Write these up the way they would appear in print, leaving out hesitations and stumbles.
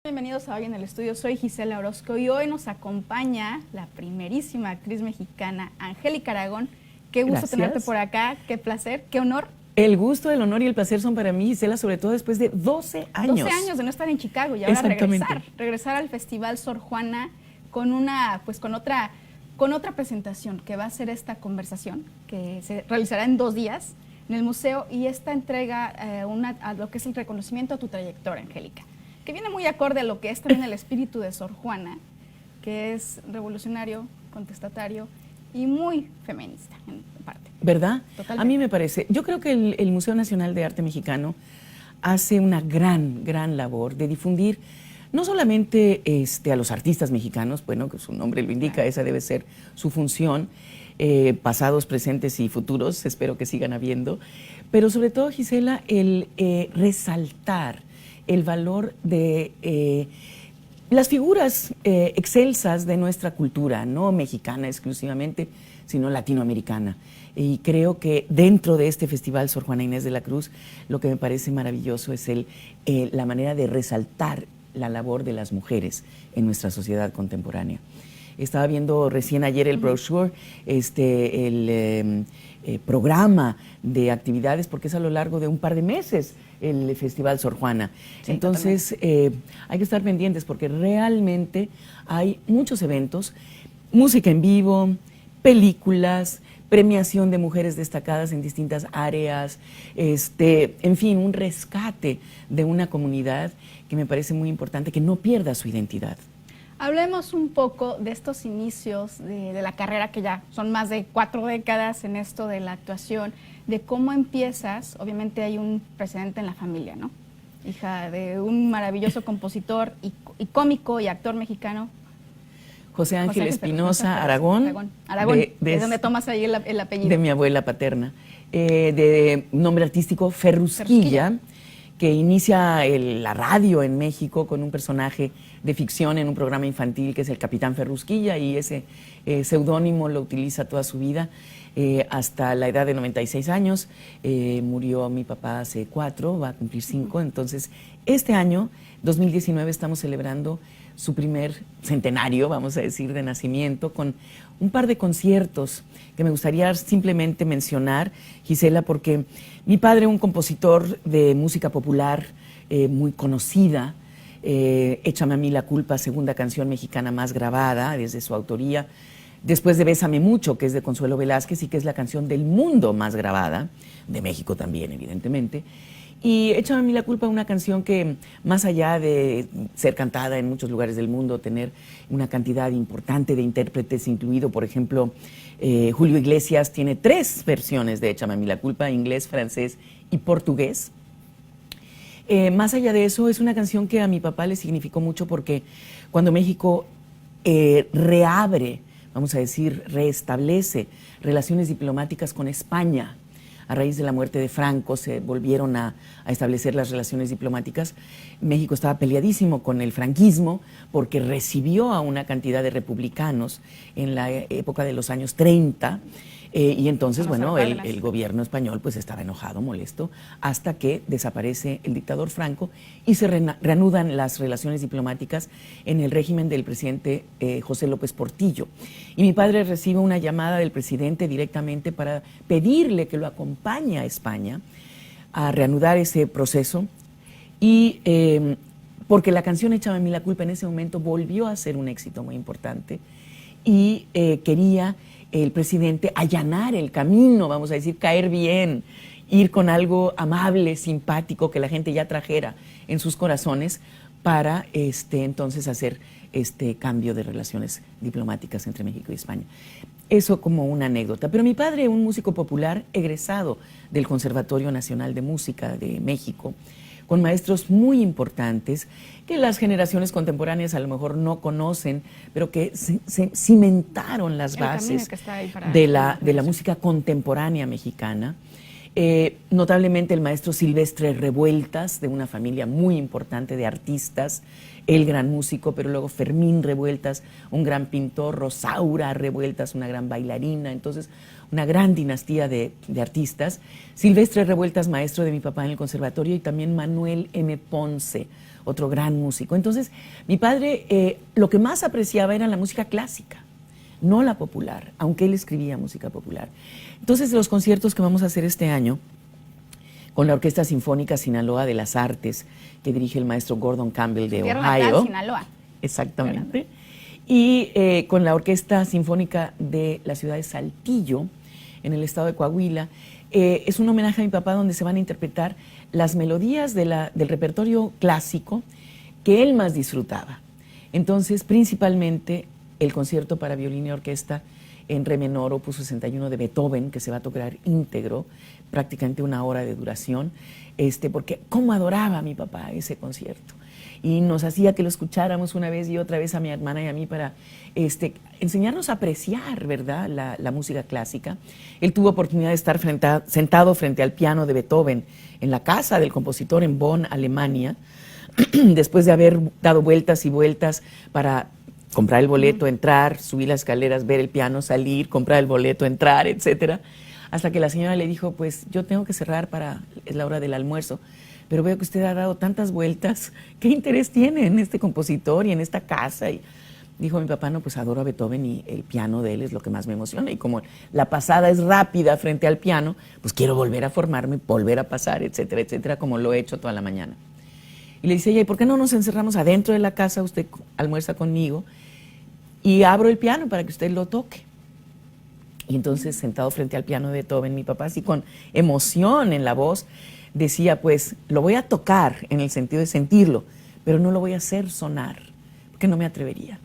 Bienvenidos a Hoy en el Estudio, soy Gisela Orozco y hoy nos acompaña la primerísima actriz mexicana, Angélica Aragón. Qué gusto tenerte por acá, qué placer, qué honor. El gusto, el honor y el placer son para mí, Gisela, sobre todo después de 12 años. 12 años de no estar en Chicago y ahora regresar al Festival Sor Juana con otra presentación que va a ser esta conversación que se realizará en 2 días en el museo y esta entrega a lo que es el reconocimiento a tu trayectoria, Angélica, que viene muy acorde a lo que es también el espíritu de Sor Juana, que es revolucionario, contestatario y muy feminista en parte. ¿Verdad? Totalmente. A mí me parece. Yo creo que el Museo Nacional de Arte Mexicano hace una gran labor de difundir no solamente a los artistas mexicanos, bueno, que su nombre lo indica, esa debe ser su función, pasados, presentes y futuros, espero que sigan habiendo, pero sobre todo, Gisela, el resaltar el valor de las figuras excelsas de nuestra cultura, no mexicana exclusivamente, sino latinoamericana. Y creo que dentro de este Festival Sor Juana Inés de la Cruz, lo que me parece maravilloso es la manera de resaltar la labor de las mujeres en nuestra sociedad contemporánea. Estaba viendo recién ayer el brochure, el programa de actividades, porque es a lo largo de un par de meses el Festival Sor Juana. Sí, entonces, hay que estar pendientes porque realmente hay muchos eventos, música en vivo, películas, premiación de mujeres destacadas en distintas áreas, en fin, un rescate de una comunidad que me parece muy importante, que no pierda su identidad. Hablemos un poco de estos inicios de la carrera, que ya son más de 4 décadas en esto de la actuación, de cómo empiezas. Obviamente hay un precedente en la familia, ¿no? Hija de un maravilloso compositor y cómico y actor mexicano, José Ángel Espinosa Aragón. Aragón, es donde tomas ahí el apellido. De mi abuela paterna. De nombre artístico Ferrusquilla, que inicia la radio en México con un personaje de ficción en un programa infantil que es el Capitán Ferrusquilla, y ese seudónimo lo utiliza toda su vida hasta la edad de 96 años. Murió mi papá hace 4, va a cumplir 5, entonces este año, 2019, estamos celebrando su primer centenario, vamos a decir, de nacimiento, con un par de conciertos que me gustaría simplemente mencionar, Gisela, porque mi padre, un compositor de música popular muy conocida, Échame a mí la culpa, segunda canción mexicana más grabada desde su autoría, después de Bésame mucho, que es de Consuelo Velázquez y que es la canción del mundo más grabada, de México también, evidentemente. Y Échame a mí la culpa, una canción que, más allá de ser cantada en muchos lugares del mundo, tener una cantidad importante de intérpretes, incluido, por ejemplo, Julio Iglesias, tiene 3 versiones de Échame a mí la culpa, inglés, francés y portugués. Más allá de eso, es una canción que a mi papá le significó mucho porque cuando México reabre, vamos a decir, restablece relaciones diplomáticas con España, a raíz de la muerte de Franco se volvieron a establecer las relaciones diplomáticas. México estaba peleadísimo con el franquismo porque recibió a una cantidad de republicanos en la época de los años 30 y entonces, bueno, el gobierno español pues estaba enojado, molesto, hasta que desaparece el dictador Franco y se reanudan las relaciones diplomáticas en el régimen del presidente José López Portillo. Y mi padre recibe una llamada del presidente directamente para pedirle que lo acompañe a España a reanudar ese proceso y porque la canción Échame a mí la culpa en ese momento volvió a ser un éxito muy importante y quería el presidente allanar el camino, vamos a decir, caer bien, ir con algo amable, simpático, que la gente ya trajera en sus corazones para entonces hacer este cambio de relaciones diplomáticas entre México y España. Eso como una anécdota. Pero mi padre, un músico popular egresado del Conservatorio Nacional de Música de México, con maestros muy importantes que las generaciones contemporáneas a lo mejor no conocen, pero que se cimentaron las bases de la música contemporánea mexicana. Notablemente el maestro Silvestre Revueltas, de una familia muy importante de artistas, el gran músico, pero luego Fermín Revueltas, un gran pintor, Rosaura Revueltas, una gran bailarina, entonces una gran dinastía de artistas. Silvestre Revueltas, maestro de mi papá en el conservatorio, y también Manuel M. Ponce, otro gran músico. Entonces, mi padre lo que más apreciaba era la música clásica, no la popular, aunque él escribía música popular. Entonces, los conciertos que vamos a hacer este año con la Orquesta Sinfónica Sinaloa de las Artes, que dirige el maestro Gordon Campbell de Ohio. Sinaloa. Exactamente. Y con la Orquesta Sinfónica de la ciudad de Saltillo, en el estado de Coahuila. Es un homenaje a mi papá donde se van a interpretar las melodías del repertorio clásico que él más disfrutaba. Entonces, principalmente, el concierto para violín y orquesta en re menor, opus 61 de Beethoven, que se va a tocar íntegro, prácticamente 1 hora de duración, porque cómo adoraba a mi papá ese concierto. Y nos hacía que lo escucháramos una vez y otra vez a mi hermana y a mí para enseñarnos a apreciar, ¿verdad?, la música clásica. Él tuvo oportunidad de estar sentado frente al piano de Beethoven en la casa del compositor en Bonn, Alemania, después de haber dado vueltas y vueltas para comprar el boleto, entrar, subir las escaleras, ver el piano, salir, comprar el boleto, entrar, etcétera, hasta que la señora le dijo, pues yo tengo que cerrar es la hora del almuerzo, pero veo que usted ha dado tantas vueltas, ¿qué interés tiene en este compositor y en esta casa? Y dijo mi papá, no, pues adoro a Beethoven y el piano de él es lo que más me emociona, y como la pasada es rápida frente al piano, pues quiero volver a formarme, volver a pasar, etcétera, etcétera, como lo he hecho toda la mañana. Y le dice ella, ¿y por qué no nos encerramos adentro de la casa? Usted almuerza conmigo y abro el piano para que usted lo toque. Y entonces, sentado frente al piano de Beethoven, mi papá, así con emoción en la voz, decía, pues, lo voy a tocar en el sentido de sentirlo, pero no lo voy a hacer sonar, porque no me atrevería.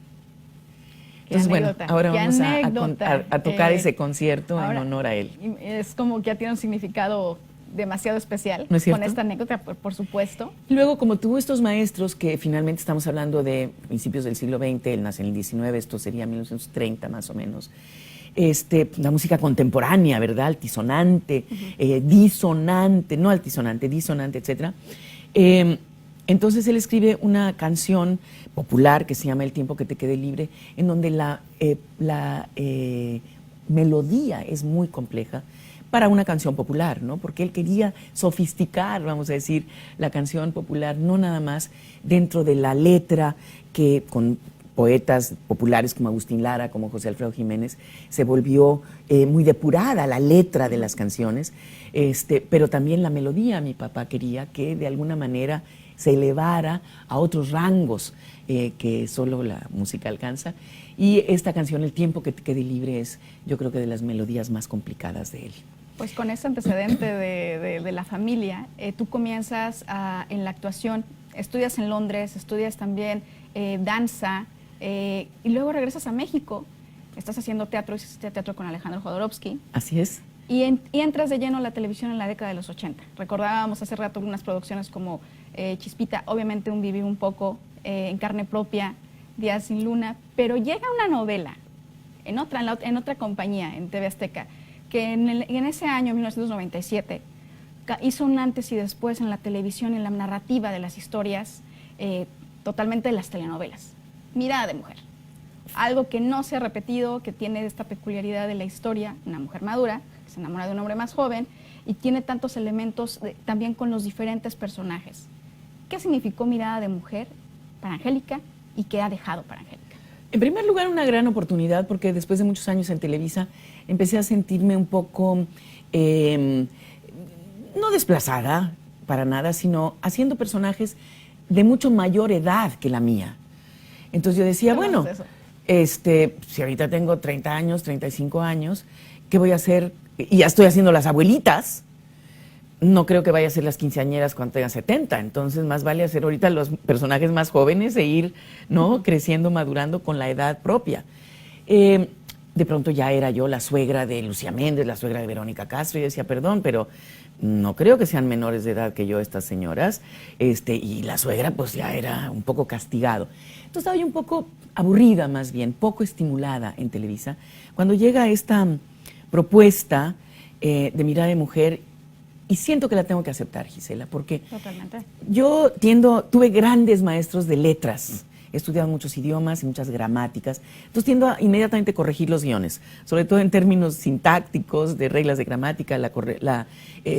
Entonces, bueno, ahora vamos a tocar ese concierto en honor a él. Es como que ya tiene un significado demasiado especial, ¿no es cierto? Con esta anécdota, por supuesto. Luego, como tuvo estos maestros que finalmente estamos hablando de principios del siglo XX, él nace en el XIX, esto sería 1930 más o menos, la música contemporánea, ¿verdad? Altisonante, disonante, no altisonante, disonante, etcétera. Entonces él escribe una canción popular que se llama El tiempo que te quede libre, en donde la melodía es muy compleja para una canción popular, ¿no? Porque él quería sofisticar, vamos a decir, la canción popular, no nada más dentro de la letra que con poetas populares como Agustín Lara, como José Alfredo Jiménez, se volvió muy depurada la letra de las canciones, pero también la melodía. Mi papá quería que de alguna manera se elevara a otros rangos que solo la música alcanza. Y esta canción, El tiempo que te quede libre, es yo creo que de las melodías más complicadas de él. Pues con ese antecedente de la familia, tú comienzas en la actuación, estudias en Londres, estudias también danza, y luego regresas a México, estás haciendo teatro, hiciste teatro con Alejandro Jodorowsky. Así es. Y entras de lleno a la televisión en la década de los 80. Recordábamos hace rato unas producciones como Chispita, obviamente un Vivir un poco, En carne propia, Días sin luna, pero llega una novela en otra compañía, en TV Azteca, que en ese año, 1997, hizo un antes y después en la televisión, en la narrativa de las historias, totalmente de las telenovelas. Mirada de mujer. Algo que no se ha repetido, que tiene esta peculiaridad de la historia, una mujer madura, que se enamora de un hombre más joven, y tiene tantos elementos también con los diferentes personajes. ¿Qué significó Mirada de mujer para Angélica y qué ha dejado para Angélica? En primer lugar, una gran oportunidad, porque después de muchos años en Televisa empecé a sentirme un poco, no desplazada para nada, sino haciendo personajes de mucho mayor edad que la mía. Entonces yo decía, bueno, si ahorita tengo 30 años, 35 años, ¿qué voy a hacer? Y ya estoy haciendo las abuelitas. No creo que vaya a ser las quinceañeras cuando tenga 70, entonces más vale hacer ahorita los personajes más jóvenes e ir, ¿no?, creciendo, madurando con la edad propia. De pronto ya era yo la suegra de Lucía Méndez, la suegra de Verónica Castro, y decía, perdón, pero no creo que sean menores de edad que yo estas señoras, y la suegra pues ya era un poco castigado. Entonces estaba yo un poco aburrida, más bien, poco estimulada en Televisa, cuando llega esta propuesta de Mirada de mujer. Y siento que la tengo que aceptar, Gisela, porque Totalmente. tuve grandes maestros de letras, he estudiado muchos idiomas y muchas gramáticas, entonces tiendo a inmediatamente corregir los guiones, sobre todo en términos sintácticos, de reglas de gramática,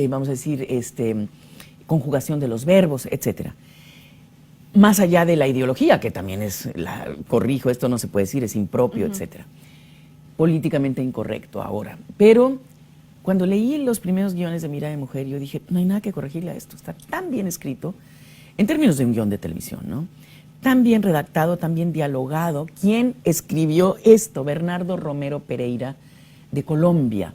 vamos a decir, conjugación de los verbos, etcétera. Más allá de la ideología, que también corrijo, esto no se puede decir, es impropio, etcétera. Políticamente incorrecto ahora. Pero cuando leí los primeros guiones de Mirada de Mujer, yo dije, no hay nada que corregirle a esto, está tan bien escrito, en términos de un guión de televisión, ¿no? Tan bien redactado, tan bien dialogado. ¿Quién escribió esto? Bernardo Romero Pereira, de Colombia.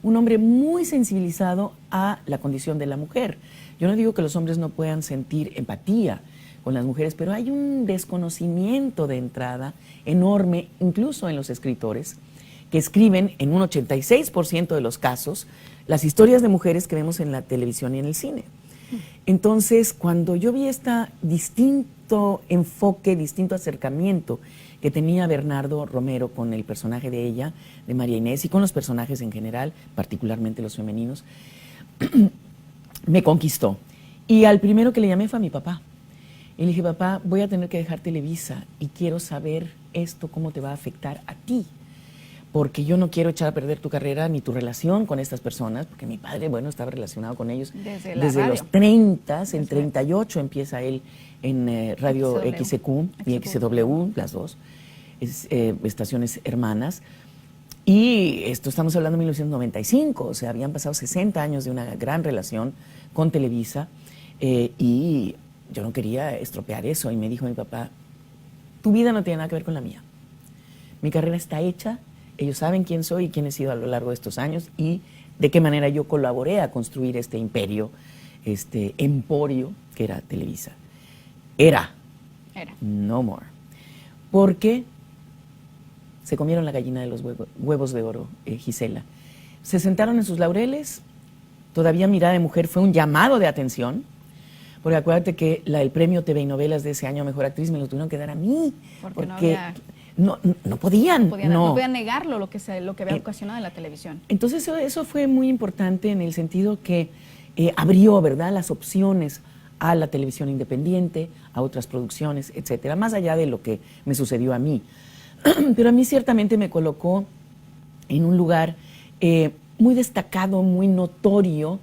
Un hombre muy sensibilizado a la condición de la mujer. Yo no digo que los hombres no puedan sentir empatía con las mujeres, pero hay un desconocimiento de entrada enorme, incluso en los escritores, que escriben en un 86% de los casos las historias de mujeres que vemos en la televisión y en el cine. Entonces, cuando yo vi este distinto enfoque, distinto acercamiento que tenía Bernardo Romero con el personaje de ella, de María Inés, y con los personajes en general, particularmente los femeninos, me conquistó. Y al primero que le llamé fue a mi papá. Y le dije, papá, voy a tener que dejar Televisa y quiero saber esto, cómo te va a afectar a ti. Porque yo no quiero echar a perder tu carrera ni tu relación con estas personas, porque mi padre, bueno, estaba relacionado con ellos desde los 30, en 38 empieza él en Radio XQ y XW, las dos, estaciones hermanas. Y esto estamos hablando de 1995, o sea, habían pasado 60 años de una gran relación con Televisa, y yo no quería estropear eso. Y me dijo mi papá, tu vida no tiene nada que ver con la mía. Mi carrera está hecha, ellos saben quién soy y quién he sido a lo largo de estos años y de qué manera yo colaboré a construir este imperio, este emporio que era Televisa. Era. No more. Porque se comieron la gallina de los huevos de oro, Gisela. Se sentaron en sus laureles, todavía Mirada de Mujer fue un llamado de atención, porque acuérdate que el premio TV y Novelas de ese año a Mejor Actriz me lo tuvieron que dar a mí, porque no podían. No podían negarlo, lo que había ocasionado en la televisión. Entonces eso fue muy importante en el sentido que abrió, ¿verdad?, las opciones a la televisión independiente, a otras producciones, etcétera, más allá de lo que me sucedió a mí. Pero a mí ciertamente me colocó en un lugar muy destacado, muy notorio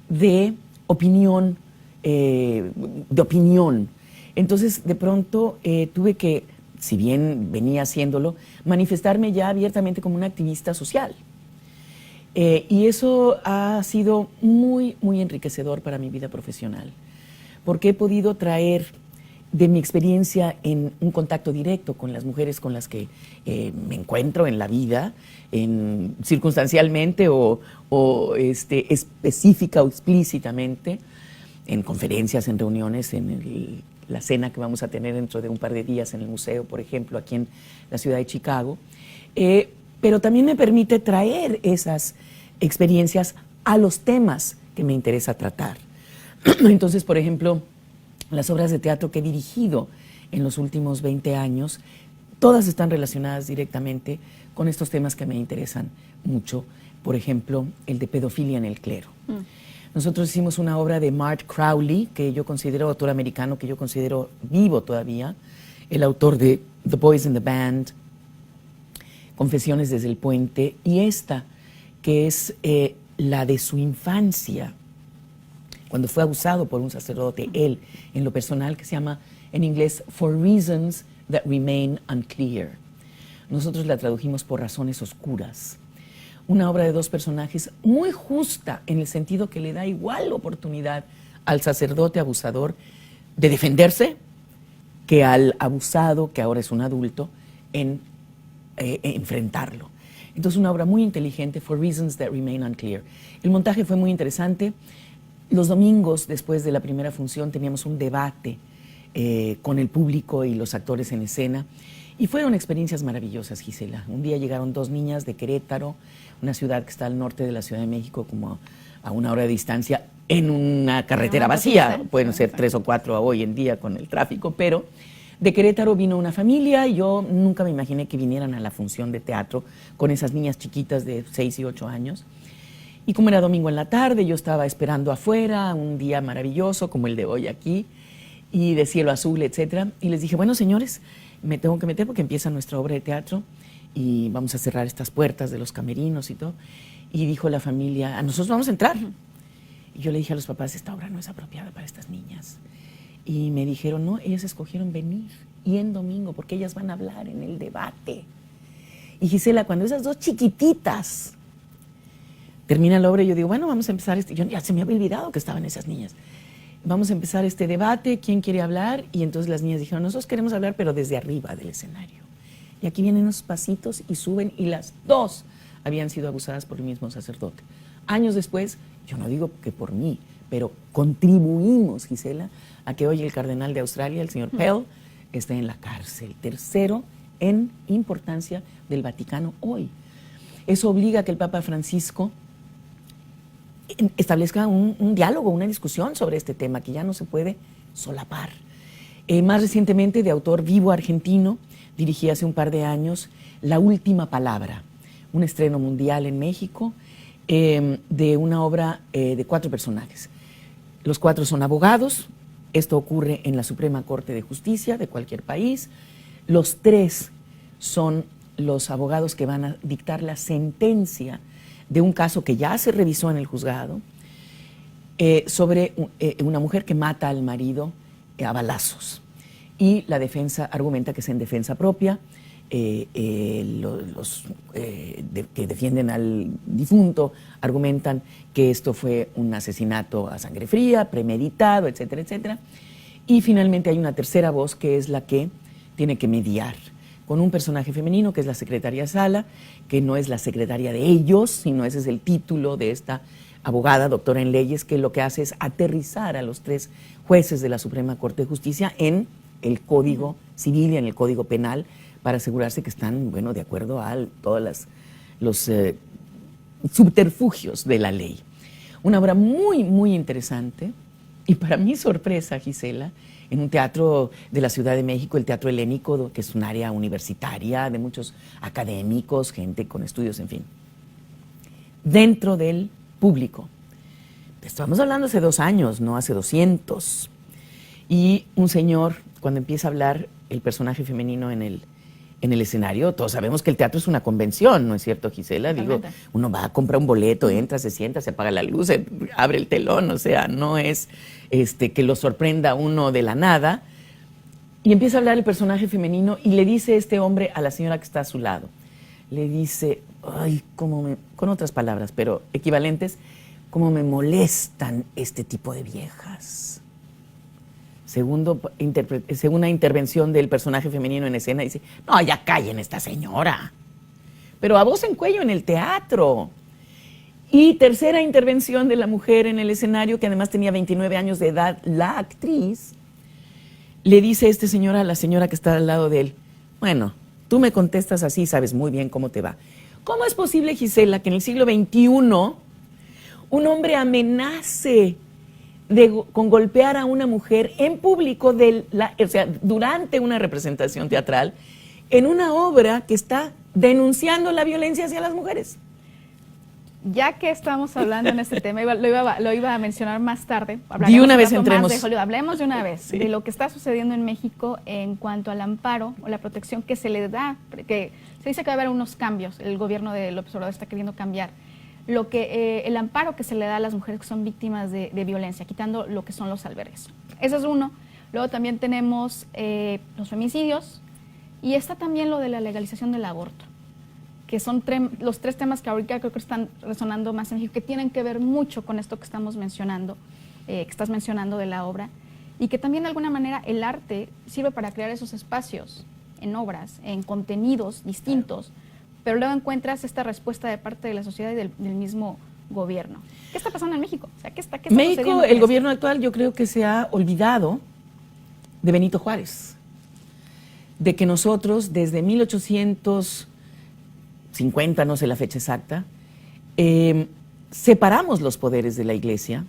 de opinión, Entonces, de pronto tuve que, si bien venía haciéndolo, manifestarme ya abiertamente como una activista social. Y eso ha sido muy, muy enriquecedor para mi vida profesional, porque he podido traer de mi experiencia en un contacto directo con las mujeres con las que me encuentro en la vida, circunstancialmente o específica o explícitamente, en conferencias, en reuniones, en la cena que vamos a tener dentro de un par de días en el museo, por ejemplo, aquí en la ciudad de Chicago. Pero también me permite traer esas experiencias a los temas que me interesa tratar. Entonces, por ejemplo, las obras de teatro que he dirigido en los últimos 20 años, todas están relacionadas directamente con estos temas que me interesan mucho. Por ejemplo, el de pedofilia en el clero. Nosotros hicimos una obra de Mart Crowley, que yo considero, autor americano, que yo considero vivo todavía, el autor de The Boys in the Band, Confesiones desde el Puente, y esta, que es la de su infancia, cuando fue abusado por un sacerdote, él, en lo personal, que se llama, en inglés, For Reasons That Remain Unclear. Nosotros la tradujimos por Razones Oscuras. Una obra de dos personajes muy justa, en el sentido que le da igual oportunidad al sacerdote abusador de defenderse que al abusado, que ahora es un adulto, en enfrentarlo. Entonces, una obra muy inteligente, For Reasons That Remain Unclear. El montaje fue muy interesante. Los domingos, después de la primera función, teníamos un debate con el público y los actores en escena. Y fueron experiencias maravillosas, Gisela. Un día llegaron dos niñas de Querétaro, una ciudad que está al norte de la Ciudad de México, como a una hora de distancia, en una carretera vacía. Pueden ser 3 o 4 hoy en día con el tráfico, pero de Querétaro vino una familia y yo nunca me imaginé que vinieran a la función de teatro con esas niñas chiquitas de 6 y 8 años. Y como era domingo en la tarde, yo estaba esperando afuera, un día maravilloso como el de hoy aquí, y de cielo azul, etcétera. Y les dije, bueno, señores, me tengo que meter porque empieza nuestra obra de teatro y vamos a cerrar estas puertas de los camerinos y todo. Y dijo la familia, a nosotros vamos a entrar. Y yo le dije a los papás, esta obra no es apropiada para estas niñas. Y me dijeron, no, ellas escogieron venir y en domingo porque ellas van a hablar en el debate. Y Gisela, cuando esas dos chiquititas termina la obra, yo digo, bueno, vamos a empezar yo ya se me había olvidado que estaban esas niñas. Vamos a empezar este debate, ¿quién quiere hablar? Y entonces las niñas dijeron, nosotros queremos hablar, pero desde arriba del escenario. Y aquí vienen unos pasitos y suben, y las dos habían sido abusadas por el mismo sacerdote. Años después, yo no digo que por mí, pero contribuimos, Gisela, a que hoy el cardenal de Australia, el señor Pell, esté en la cárcel, tercero en importancia del Vaticano hoy. Eso obliga a que el Papa Francisco establezca un diálogo, una discusión sobre este tema que ya no se puede solapar. Más recientemente, de autor vivo argentino, dirigí hace un par de años La Última Palabra, un estreno mundial en México de una obra de 4 personajes. Los 4 son abogados. Esto ocurre en la Suprema Corte de Justicia de cualquier país. Los 3 son los abogados que van a dictar la sentencia de un caso que ya se revisó en el juzgado sobre una mujer que mata al marido a balazos. Y la defensa argumenta que es en defensa propia. Los que defienden al difunto argumentan que esto fue un asesinato a sangre fría, premeditado, etcétera, etcétera. Y finalmente hay una tercera voz que es la que tiene que mediar con un personaje femenino que es la secretaria Sala, que no es la secretaria de ellos, sino ese es el título de esta abogada, doctora en leyes, que lo que hace es aterrizar a los 3 jueces de la Suprema Corte de Justicia en el Código Civil y en el Código Penal, para asegurarse que están, bueno, de acuerdo a todos los subterfugios de la ley. Una obra muy, muy interesante y para mi sorpresa, Gisela, en un teatro de la Ciudad de México, el Teatro Helénico, que es un área universitaria de muchos académicos, gente con estudios, en fin. Dentro del público. Estamos hablando hace 2 años, no hace 200. Y un señor, cuando empieza a hablar el personaje femenino en el escenario, todos sabemos que el teatro es una convención, ¿no es cierto, Gisela? Digo, uno va a comprar un boleto, entra, se sienta, se apaga la luz, se abre el telón, o sea, no es que lo sorprenda uno de la nada. Y empieza a hablar el personaje femenino y le dice este hombre a la señora que está a su lado, le dice, ay, con otras palabras, pero equivalentes, cómo me molestan este tipo de viejas. Segunda intervención del personaje femenino en escena, dice, no, ya callen esta señora. Pero a voz en cuello en el teatro. Y tercera intervención de la mujer en el escenario, que además tenía 29 años de edad, la actriz, le dice este señor a la señora que está al lado de él, bueno, tú me contestas así, sabes muy bien cómo te va. ¿Cómo es posible, Gisela, que en el siglo XXI un hombre amenace con golpear a una mujer en público, o sea, durante una representación teatral, en una obra que está denunciando la violencia hacia las mujeres? Ya que estamos hablando en este tema, lo iba a mencionar más tarde. De una vez entremos. Hablemos de una vez sí, de lo que está sucediendo en México en cuanto al amparo o la protección que se le da, que se dice que va a haber unos cambios, el gobierno de López Obrador está queriendo cambiar el amparo que se le da a las mujeres que son víctimas de violencia, quitando lo que son los albergues. Ese es uno. Luego también tenemos los femicidios y está también lo de la legalización del aborto, que son los 3 temas que ahorita creo que están resonando más en México, que tienen que ver mucho con esto que estamos mencionando, que estás mencionando de la obra, y que también de alguna manera el arte sirve para crear esos espacios en obras, en contenidos distintos, pero luego encuentras esta respuesta de parte de la sociedad y del mismo gobierno. ¿Qué está pasando en México? O sea, ¿qué está México, el gobierno actual, yo creo que se ha olvidado de Benito Juárez, de que nosotros desde 1850, no sé la fecha exacta, separamos los poderes de la Iglesia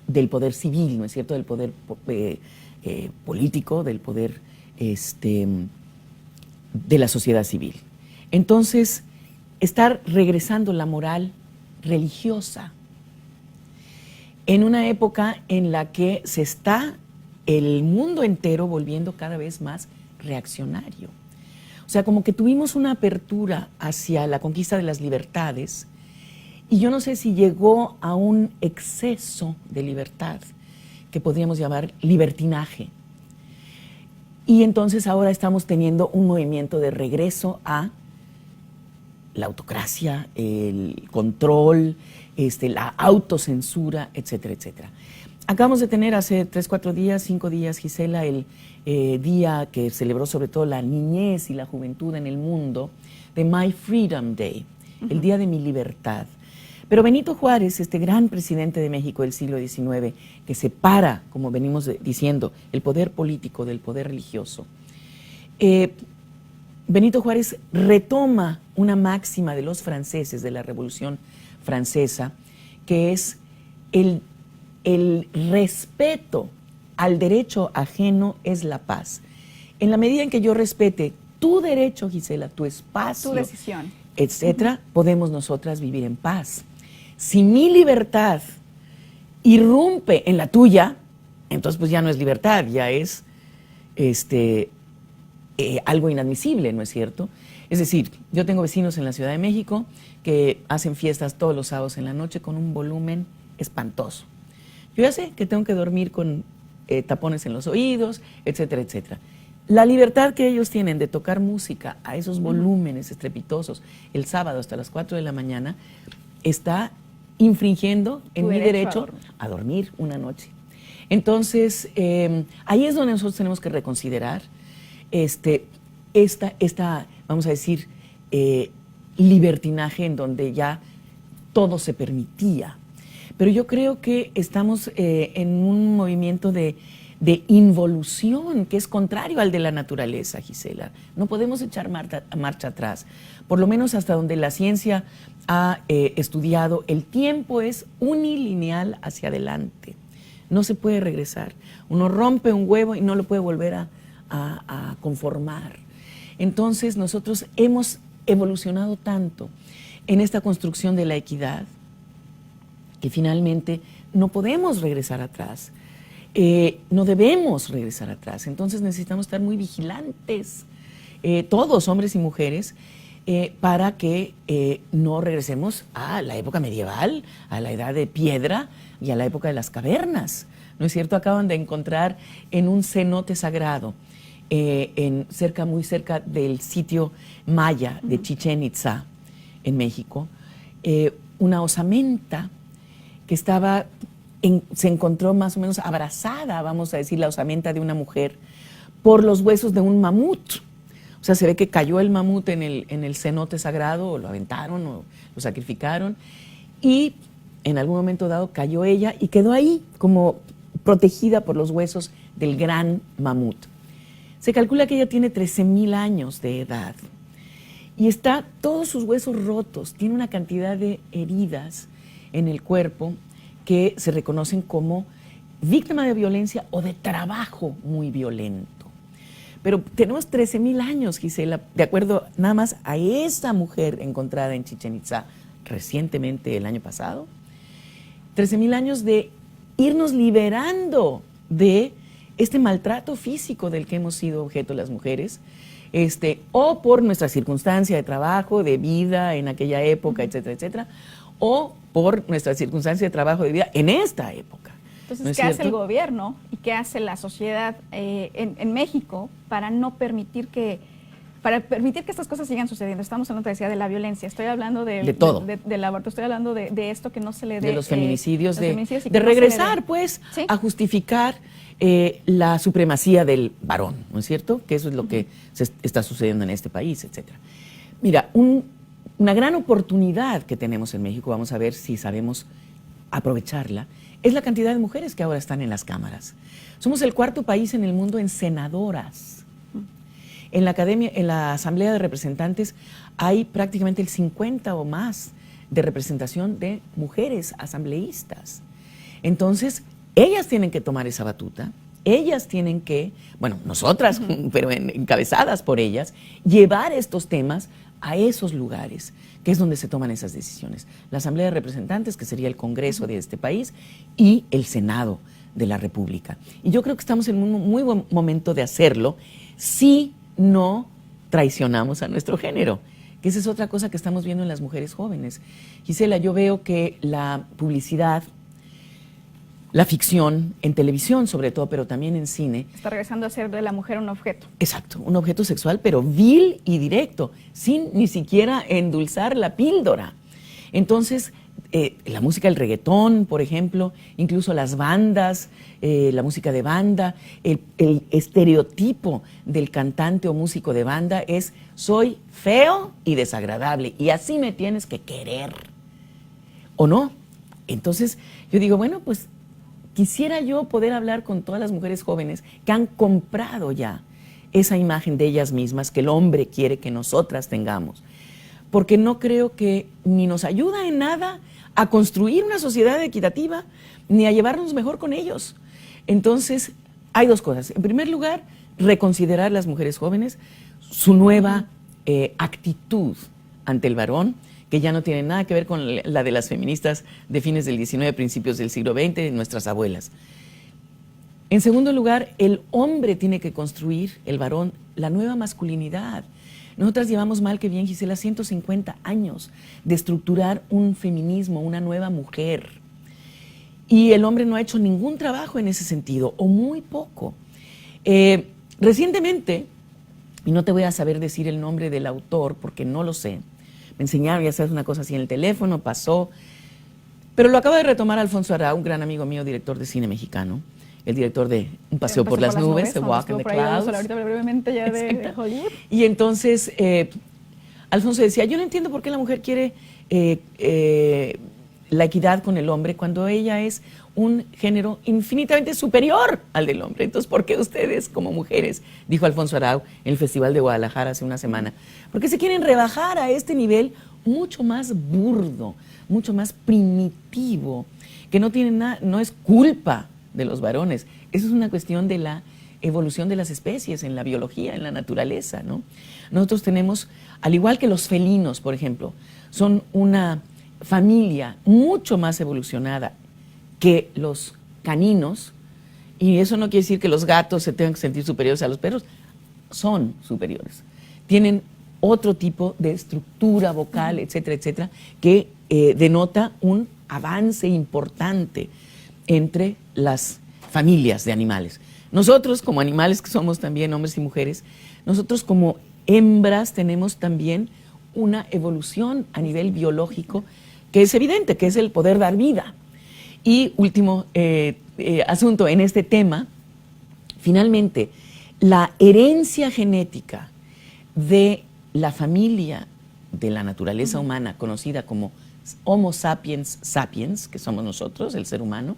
del poder civil, ¿no es cierto?, del poder político, del poder de la sociedad civil. Entonces, estar regresando la moral religiosa, en una época en la que se está el mundo entero volviendo cada vez más reaccionario. O sea, como que tuvimos una apertura hacia la conquista de las libertades y yo no sé si llegó a un exceso de libertad que podríamos llamar libertinaje. Y entonces ahora estamos teniendo un movimiento de regreso a la autocracia, el control, la autocensura, etcétera, etcétera. Acabamos de tener hace 3, 4 días, 5 días, Gisela, el día que celebró sobre todo la niñez y la juventud en el mundo, de My Freedom Day, el Día de mi Libertad. Pero Benito Juárez, este gran presidente de México del siglo XIX, que separa, como venimos diciendo, el poder político del poder religioso, Benito Juárez retoma una máxima de los franceses, de la Revolución Francesa, que es el respeto al derecho ajeno es la paz. En la medida en que yo respete tu derecho, Gisela, tu espacio, tu decisión, etcétera, podemos nosotras vivir en paz. Si mi libertad irrumpe en la tuya, entonces pues ya no es libertad, ya es algo inadmisible, ¿no es cierto? Es decir, yo tengo vecinos en la Ciudad de México que hacen fiestas todos los sábados en la noche con un volumen espantoso. Yo ya sé que tengo que dormir con tapones en los oídos, etcétera, etcétera. La libertad que ellos tienen de tocar música a esos volúmenes estrepitosos el sábado hasta las 4 de la mañana está infringiendo en mi derecho a dormir una noche. Entonces, ahí es donde nosotros tenemos que reconsiderar esta, vamos a decir, libertinaje en donde ya todo se permitía. Pero yo creo que estamos en un movimiento de involución que es contrario al de la naturaleza, Gisela. No podemos echar marcha atrás. Por lo menos hasta donde la ciencia ha estudiado, el tiempo es unilineal hacia adelante. No se puede regresar. Uno rompe un huevo y no lo puede volver a conformar. Entonces nosotros hemos evolucionado tanto en esta construcción de la equidad que finalmente no podemos regresar atrás, no debemos regresar atrás. Entonces necesitamos estar muy vigilantes, todos, hombres y mujeres, para que no regresemos a la época medieval, a la edad de piedra y a la época de las cavernas. ¿No es cierto? Acaban de encontrar en un cenote sagrado, muy cerca del sitio maya de Chichén Itzá, en México, una osamenta que se encontró más o menos abrazada, vamos a decir, la osamenta de una mujer, por los huesos de un mamut. O sea, se ve que cayó el mamut en el cenote sagrado, o lo aventaron, o lo sacrificaron, y en algún momento dado cayó ella y quedó ahí como protegida por los huesos del gran mamut. Se calcula que ella tiene 13,000 años de edad y está todos sus huesos rotos, tiene una cantidad de heridas en el cuerpo que se reconocen como víctima de violencia o de trabajo muy violento. Pero tenemos 13,000 años, Gisela, de acuerdo nada más a esa mujer encontrada en Chichén Itzá recientemente el año pasado, 13,000 años de irnos liberando de este maltrato físico del que hemos sido objeto las mujeres, o por nuestra circunstancia de trabajo, de vida en aquella época, etcétera, etcétera, o por nuestra circunstancia de trabajo, de vida en esta época. Entonces, ¿no es ¿qué cierto? hace el gobierno y qué hace la sociedad en México para permitir que estas cosas sigan sucediendo? Estamos hablando, te decía, de la violencia, estoy hablando de todo. Del aborto, estoy hablando de esto que no se le dé. De los feminicidios, de no regresar, pues, ¿sí? a justificar la supremacía del varón, ¿no es cierto? Que eso es lo que está sucediendo en este país, etcétera. Mira, una gran oportunidad que tenemos en México, vamos a ver si sabemos aprovecharla, es la cantidad de mujeres que ahora están en las cámaras. Somos el 4º país en el mundo en senadoras. En la Asamblea de Representantes hay prácticamente el 50 o más de representación de mujeres asambleístas. Entonces, ellas tienen que tomar esa batuta, ellas tienen que, bueno, nosotras, pero encabezadas por ellas, llevar estos temas a esos lugares, que es donde se toman esas decisiones. La Asamblea de Representantes, que sería el Congreso de este país, y el Senado de la República. Y yo creo que estamos en un muy buen momento de hacerlo si no traicionamos a nuestro género, que esa es otra cosa que estamos viendo en las mujeres jóvenes. Gisela, yo veo que la publicidad, la ficción, en televisión sobre todo, pero también en cine. Está regresando a ser de la mujer un objeto. Exacto, un objeto sexual, pero vil y directo, sin ni siquiera endulzar la píldora. Entonces, la música del reggaetón, por ejemplo, incluso las bandas, la música de banda, el estereotipo del cantante o músico de banda es: soy feo y desagradable, y así me tienes que querer, ¿o no? Entonces, yo digo, bueno, pues quisiera yo poder hablar con todas las mujeres jóvenes que han comprado ya esa imagen de ellas mismas que el hombre quiere que nosotras tengamos, porque no creo que ni nos ayuda en nada a construir una sociedad equitativa, ni a llevarnos mejor con ellos. Entonces, hay dos cosas. En primer lugar, reconsiderar las mujeres jóvenes su nueva actitud ante el varón, que ya no tiene nada que ver con la de las feministas de fines del XIX, principios del siglo XX, nuestras abuelas. En segundo lugar, el hombre tiene que construir, el varón, la nueva masculinidad. Nosotras llevamos mal que bien, Gisela, 150 años de estructurar un feminismo, una nueva mujer. Y el hombre no ha hecho ningún trabajo en ese sentido, o muy poco. Recientemente, y no te voy a saber decir el nombre del autor porque no lo sé, me enseñaron, ya sabes, una cosa así en el teléfono, pasó, pero lo acaba de retomar Alfonso Arau, un gran amigo mío, director de cine mexicano, el director de Un paseo por las nubes, A Walk in the Clouds. Ahorita brevemente ya de Hollywood. Y entonces, Alfonso decía, yo no entiendo por qué la mujer quiere la equidad con el hombre cuando ella es un género infinitamente superior al del hombre. Entonces, ¿por qué ustedes como mujeres, dijo Alfonso Arau en el Festival de Guadalajara hace una semana, por qué se quieren rebajar a este nivel mucho más burdo, mucho más primitivo, que no tiene nada, no es culpa de los varones? Eso es una cuestión de la evolución de las especies en la biología, en la naturaleza, ¿no? Nosotros tenemos, al igual que los felinos, por ejemplo, son una familia mucho más evolucionada que los caninos, y eso no quiere decir que los gatos se tengan que sentir superiores a los perros, son superiores. Tienen otro tipo de estructura vocal, etcétera, etcétera, que denota un avance importante entre las familias de animales. Nosotros, como animales que somos también hombres y mujeres, nosotros como hembras tenemos también una evolución a nivel biológico que es evidente, que es el poder dar vida. Y último asunto en este tema, finalmente, la herencia genética de la familia de la naturaleza humana, conocida como Homo sapiens sapiens, que somos nosotros, el ser humano,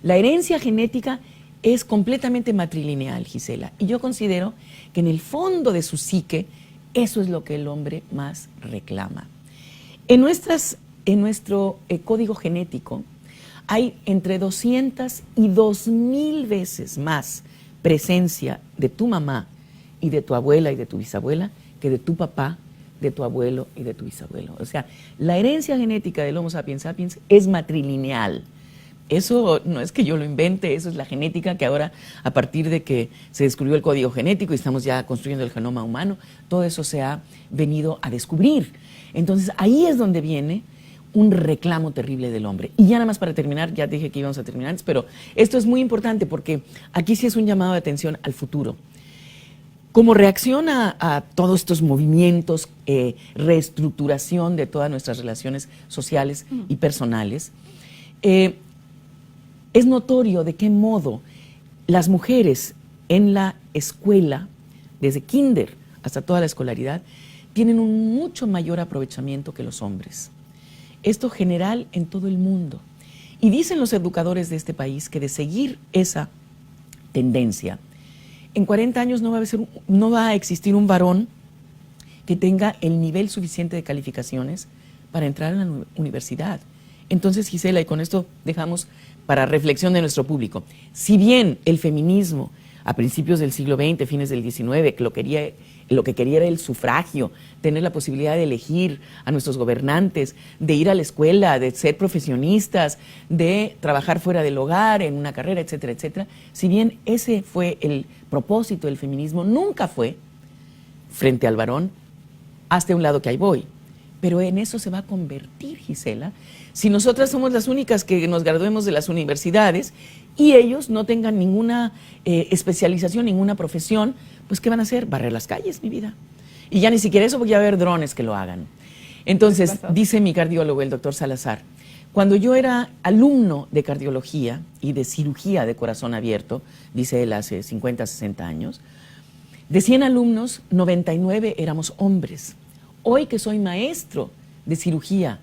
la herencia genética es completamente matrilineal, Gisela. Y yo considero que en el fondo de su psique, eso es lo que el hombre más reclama. En nuestro código genético hay entre 200 y 2000 veces más presencia de tu mamá y de tu abuela y de tu bisabuela que de tu papá, de tu abuelo y de tu bisabuelo. O sea, la herencia genética del Homo sapiens sapiens es matrilineal. Eso no es que yo lo invente, eso es la genética que ahora, a partir de que se descubrió el código genético y estamos ya construyendo el genoma humano, todo eso se ha venido a descubrir. Entonces, ahí es donde viene un reclamo terrible del hombre. Y ya nada más para terminar, ya dije que íbamos a terminar antes, pero esto es muy importante porque aquí sí es un llamado de atención al futuro. Como reacción a todos estos movimientos, reestructuración de todas nuestras relaciones sociales y personales, es notorio de qué modo las mujeres en la escuela, desde kinder hasta toda la escolaridad, tienen un mucho mayor aprovechamiento que los hombres. Esto general en todo el mundo. Y dicen los educadores de este país que de seguir esa tendencia, en 40 años no va a existir un varón que tenga el nivel suficiente de calificaciones para entrar a la universidad. Entonces, Gisela, y con esto dejamos para reflexión de nuestro público, si bien el feminismo a principios del siglo XX, fines del XIX, lo quería lo que quería era el sufragio, tener la posibilidad de elegir a nuestros gobernantes, de ir a la escuela, de ser profesionistas, de trabajar fuera del hogar, en una carrera, etcétera, etcétera. Si bien ese fue el propósito del feminismo, nunca fue, frente al varón, hazte a un lado que ahí voy. Pero en eso se va a convertir, Gisela, si nosotras somos las únicas que nos graduemos de las universidades y ellos no tengan ninguna especialización, ninguna profesión, pues ¿qué van a hacer? Barrer las calles, mi vida. Y ya ni siquiera eso, porque ya va a haber drones que lo hagan. Entonces, dice mi cardiólogo, el doctor Salazar, cuando yo era alumno de cardiología y de cirugía de corazón abierto, dice él hace 50, 60 años, de 100 alumnos, 99 éramos hombres. Hoy que soy maestro de cirugía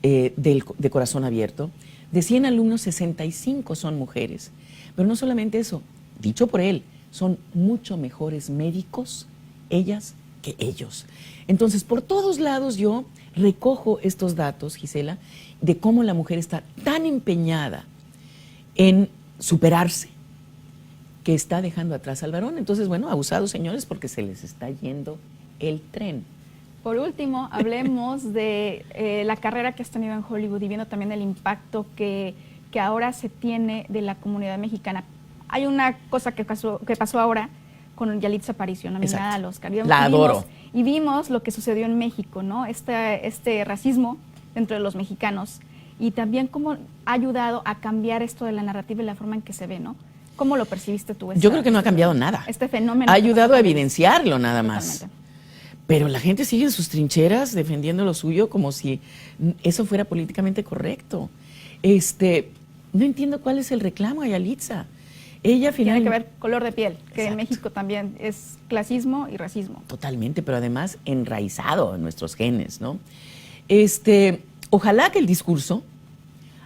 de corazón abierto, de 100 alumnos, 65 son mujeres. Pero no solamente eso, dicho por él, son mucho mejores médicos ellas que ellos. Entonces, por todos lados yo recojo estos datos, Gisela, de cómo la mujer está tan empeñada en superarse que está dejando atrás al varón. Entonces, bueno, abusados, señores, porque se les está yendo el tren. Por último, hablemos de la carrera que has tenido en Hollywood y viendo también el impacto que ahora se tiene de la comunidad mexicana. Hay una cosa que pasó ahora con Yalitza Aparicio, nominada al Oscar. La adoro. Y vimos lo que sucedió en México, ¿no? Este racismo dentro de los mexicanos y también cómo ha ayudado a cambiar esto de la narrativa y la forma en que se ve, ¿no? ¿Cómo lo percibiste tú? Yo creo que no ha cambiado nada. Este fenómeno. Ha ayudado a evidenciarlo nada más. Totalmente. Pero la gente sigue en sus trincheras defendiendo lo suyo como si eso fuera políticamente correcto. No entiendo cuál es el reclamo a Yalitza. Ella finalmente... Tiene que ver color de piel, que Exacto. en México también es clasismo y racismo. Totalmente, pero además enraizado en nuestros genes, ¿no? Ojalá que el discurso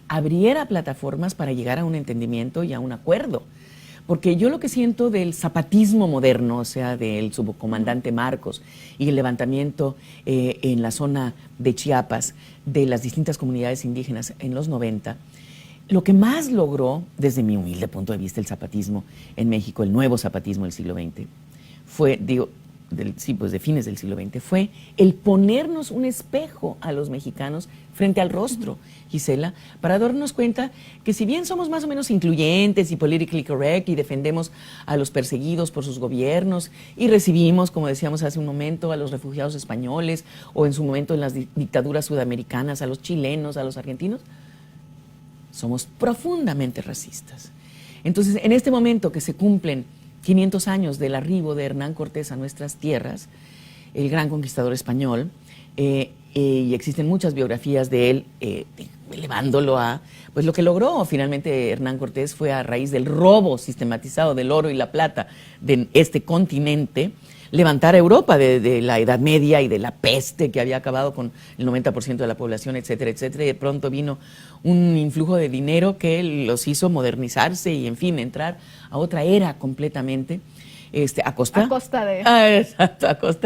abriera plataformas para llegar a un entendimiento y a un acuerdo. Porque yo lo que siento del zapatismo moderno, o sea, del subcomandante Marcos y el levantamiento en la zona de Chiapas de las distintas comunidades indígenas en los 90, lo que más logró, desde mi humilde punto de vista, el zapatismo en México, el nuevo zapatismo del siglo XX, fue, de fines del siglo XX, fue el ponernos un espejo a los mexicanos frente al rostro, Gisela, para darnos cuenta que si bien somos más o menos incluyentes y politically correct y defendemos a los perseguidos por sus gobiernos y recibimos, como decíamos hace un momento, a los refugiados españoles o en su momento en las dictaduras sudamericanas, a los chilenos, a los argentinos, somos profundamente racistas. Entonces, en este momento que se cumplen 500 años del arribo de Hernán Cortés a nuestras tierras, el gran conquistador español, y existen muchas biografías de él elevándolo a, pues lo que logró finalmente Hernán Cortés fue a raíz del robo sistematizado del oro y la plata de este continente, levantar a Europa de la Edad Media y de la peste que había acabado con el 90% de la población, etcétera, etcétera, y de pronto vino un influjo de dinero que los hizo modernizarse y, en fin, entrar a otra era completamente, a costa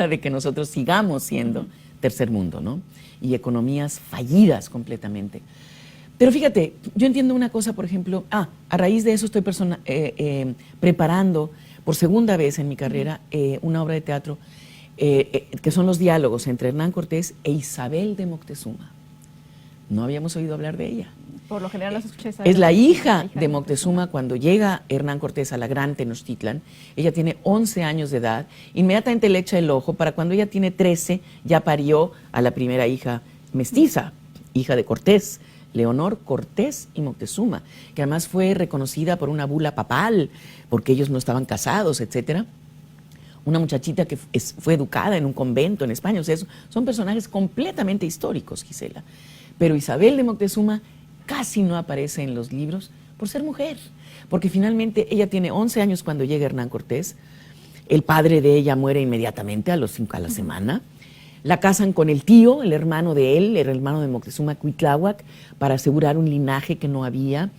de que nosotros sigamos siendo tercer mundo, ¿no? Y economías fallidas completamente. Pero fíjate, yo entiendo una cosa, por ejemplo, a raíz de eso estoy preparando por segunda vez en mi carrera una obra de teatro que son los diálogos entre Hernán Cortés e Isabel de Moctezuma. No habíamos oído hablar de ella. Por lo general las escuché. Es la hija de Moctezuma. Cuando llega Hernán Cortés a la gran Tenochtitlan, ella tiene 11 años de edad, inmediatamente le echa el ojo, para cuando ella tiene 13 ya parió a la primera hija mestiza, hija de Cortés, Leonor Cortés y Moctezuma, que además fue reconocida por una bula papal, porque ellos no estaban casados, etcétera. Una muchachita que fue educada en un convento en España. O sea, son personajes completamente históricos, Gisela. Pero Isabel de Moctezuma casi no aparece en los libros por ser mujer, porque finalmente ella tiene 11 años cuando llega Hernán Cortés. El padre de ella muere inmediatamente a la semana. La casan con el tío, el hermano de él, el hermano de Moctezuma, Cuitláhuac, para asegurar un linaje que no había,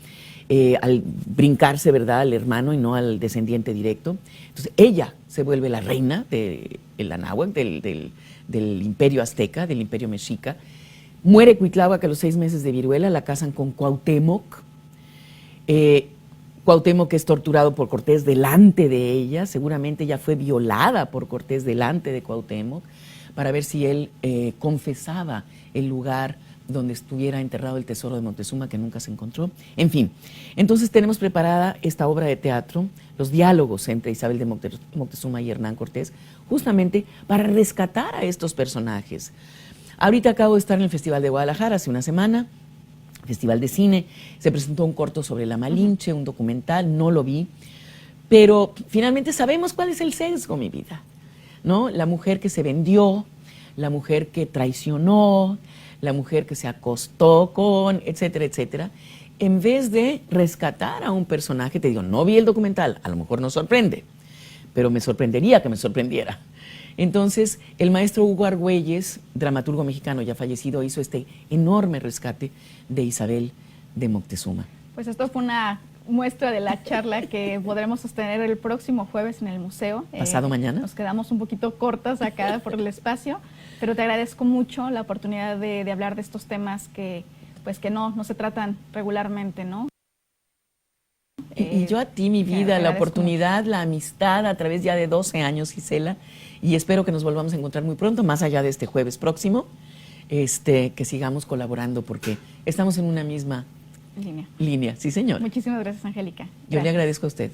al brincarse, ¿verdad?, al hermano y no al descendiente directo. Entonces ella se vuelve la reina del Anáhuac, del imperio azteca, del imperio mexica. Muere Cuitláhuac a los 6 meses de viruela, la casan con Cuauhtémoc. Cuauhtémoc es torturado por Cortés delante de ella, seguramente ella fue violada por Cortés delante de Cuauhtémoc, para ver si él confesaba el lugar donde estuviera enterrado el tesoro de Moctezuma, que nunca se encontró. En fin, entonces tenemos preparada esta obra de teatro, los diálogos entre Isabel de Moctezuma y Hernán Cortés, justamente para rescatar a estos personajes. Ahorita acabo de estar en el Festival de Guadalajara hace una semana, Festival de Cine, se presentó un corto sobre la Malinche, un documental, no lo vi, pero finalmente sabemos cuál es el sesgo, mi vida, ¿no? La mujer que se vendió, la mujer que traicionó, la mujer que se acostó con, etcétera, etcétera, en vez de rescatar a un personaje. Te digo, no vi el documental, a lo mejor no sorprende, pero me sorprendería que me sorprendiera. Entonces, el maestro Hugo Argüelles, dramaturgo mexicano ya fallecido, hizo este enorme rescate de Isabel de Moctezuma. Pues esto fue una muestra de la charla que podremos sostener el próximo jueves en el museo. ¿Pasado mañana? Nos quedamos un poquito cortas acá por el espacio, pero te agradezco mucho la oportunidad de hablar de estos temas que no se tratan regularmente, ¿no? Y yo a ti, mi vida, la oportunidad, mucho. La amistad a través ya de 12 años, Gisela, y espero que nos volvamos a encontrar muy pronto, más allá de este jueves próximo, que sigamos colaborando porque estamos en una misma línea. Sí, señor. Muchísimas gracias, Angélica. Yo le agradezco a usted.